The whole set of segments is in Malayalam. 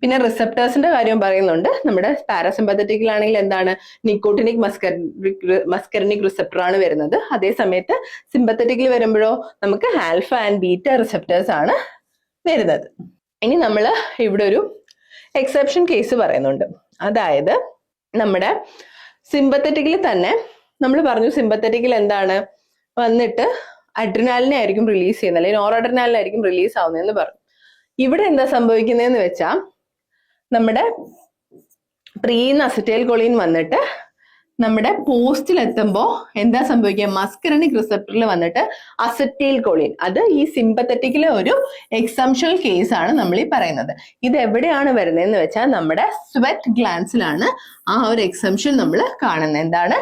പിന്നെ റിസപ്റ്റേഴ്സിന്റെ കാര്യം പറയുന്നുണ്ട്. നമ്മുടെ പാരാസിമ്പത്തറ്റിക്കിലാണെങ്കിൽ എന്താണ്, നിക്കോട്ടിനിക് മസ്കരനിക് റിസപ്റ്റർ ആണ് വരുന്നത്. അതേ സമയത്ത് സിമ്പത്തറ്റിക്കിൽ വരുമ്പോഴോ നമുക്ക് ആൽഫ ആൻഡ് ബീറ്റ റിസപ്റ്റേഴ്സ് ആണ് വരുന്നത്. ഇനി നമ്മൾ ഇവിടെ ഒരു എക്സെപ്ഷൻ കേസ് പറയുന്നുണ്ട്. അതായത് നമ്മുടെ സിമ്പത്തറ്റിക്കിൽ തന്നെ നമ്മൾ പറഞ്ഞു, സിമ്പത്തറ്റിക്കിൽ എന്താണ് വന്നിട്ട് അഡ്രിനാലിനെ ആയിരിക്കും റിലീസ് ചെയ്യുന്നത്, അല്ലെങ്കിൽ നോർ അഡ്രിനാലിനായിരിക്കും റിലീസ് ആവുന്നതെന്ന് പറഞ്ഞു. ഇവിടെ എന്താ സംഭവിക്കുന്നതെന്ന് വെച്ചാൽ നമ്മുടെ പ്രീന്ന് അസറ്റൈൽ കൊളീൻ വന്നിട്ട് നമ്മുടെ പോസ്റ്റിൽ എത്തുമ്പോൾ എന്താ സംഭവിക്കുക, മസ്കരനിക് റിസപ്റ്ററിൽ വന്നിട്ട് അസറ്റൈൽ കൊളീൻ, അത് ഈ സിമ്പത്തറ്റിക്കിലെ ഒരു എക്സംഷണൽ കേസ് ആണ് നമ്മൾ ഈ പറയുന്നത്. ഇത് എവിടെയാണ് വരുന്നതെന്ന് വെച്ചാൽ നമ്മുടെ സ്വെറ്റ് ഗ്ലാൻസിലാണ് ആ ഒരു എക്സംഷൻ നമ്മൾ കാണുന്നത്. എന്താണ്,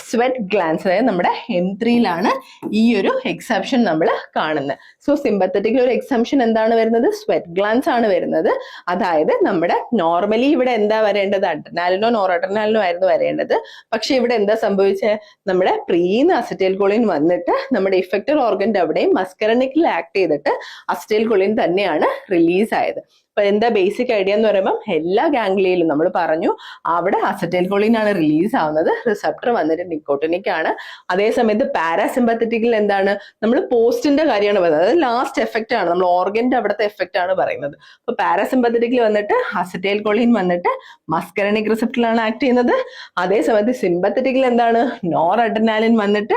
സ്വെറ്റ് ഗ്ലാൻസ്, അതായത് നമ്മുടെ M3 ഈ ഒരു എക്സംഷൻ നമ്മൾ കാണുന്നത്. സോ സിമ്പത്തറ്റിക്കിൽ ഒരു എക്സംഷൻ എന്താണ് വരുന്നത്, സ്വെറ്റ് ഗ്ലാൻസ് ആണ് വരുന്നത്. അതായത് നമ്മുടെ നോർമലി ഇവിടെ എന്താ വരേണ്ടത്, അഡ്രിനാലിനോ നോർ അഡ്രിനാലിനോ ആയിരുന്നു വരേണ്ടത്. പക്ഷെ ഇവിടെ എന്താ സംഭവിച്ചത്, നമ്മുടെ പ്രീന്ന് അസറ്റൈൽ കൊളീൻ വന്നിട്ട് നമ്മുടെ ഇഫക്റ്റർ ഓർഗന്റെ അവിടെയും മസ്കരനിക്കിൽ ആക്ട് ചെയ്തിട്ട് അസറ്റൈൽ കൊളീൻ തന്നെയാണ് റിലീസ് ആയത്. അപ്പൊ എന്താ ബേസിക് ഐഡിയ എന്ന് പറയുമ്പോൾ, എല്ലാ ഗാംഗ്ലിയയിലും നമ്മൾ പറഞ്ഞു അവിടെ അസറ്റൈൽ കൊളീൻ ആണ് റിലീസ് ആവുന്നത്, റിസപ്റ്റർ വന്നിട്ട് നിക്കോട്ടിനിക് ആണ്. അതേസമയത്ത് പാരാസിമ്പത്തറ്റിക്കിൽ എന്താണ്, നമ്മൾ പോസ്റ്റിന്റെ കാര്യമാണ് പറയുന്നത്, അതായത് ലാസ്റ്റ് എഫക്റ്റ് ആണ്, നമ്മൾ ഓർഗന്റെ അവിടുത്തെ എഫക്റ്റ് ആണ് പറയുന്നത്. അപ്പൊ പാരാസിമ്പത്തറ്റിക്കിൽ വന്നിട്ട് അസറ്റൈൽ കൊളീൻ വന്നിട്ട് മസ്കരനിക് റിസപ്റ്ററിലാണ് ആക്ട് ചെയ്യുന്നത്. അതേസമയത്ത് സിമ്പത്തറ്റിക്കിൽ എന്താണ്, നോർ അഡ്രിനാലിൻ വന്നിട്ട്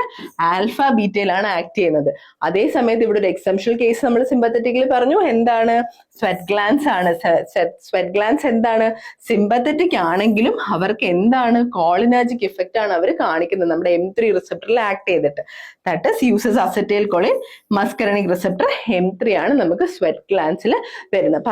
ആൽഫ ബീറ്റയിലാണ് ആക്ട് ചെയ്യുന്നത്. അതേസമയത്ത് ഇവിടെ ഒരു എക്സംഷണൽ കേസ് നമ്മൾ സിമ്പത്തറ്റിക്കിൽ പറഞ്ഞു, എന്താണ്, സ്വെറ്റ് ഗ്ലാൻസ് ആണ്. സ്വെറ്റ് ഗ്ലാൻസ് എന്താണ്, സിമ്പത്തറ്റിക് ആണെങ്കിലും അവർക്ക് എന്താണ്, കോളിനർജിക് ഇഫക്റ്റ് ആണ് അവർ കാണിക്കുന്നത് നമ്മുടെ M3 റിസപ്റ്ററിൽ ആക്ട് ചെയ്തിട്ട്. That is uses acetylcholine muscarinic receptor M3 ആണ് നമുക്ക് സ്വെറ്റ് ഗ്ലാൻസിൽ വരുന്നത്.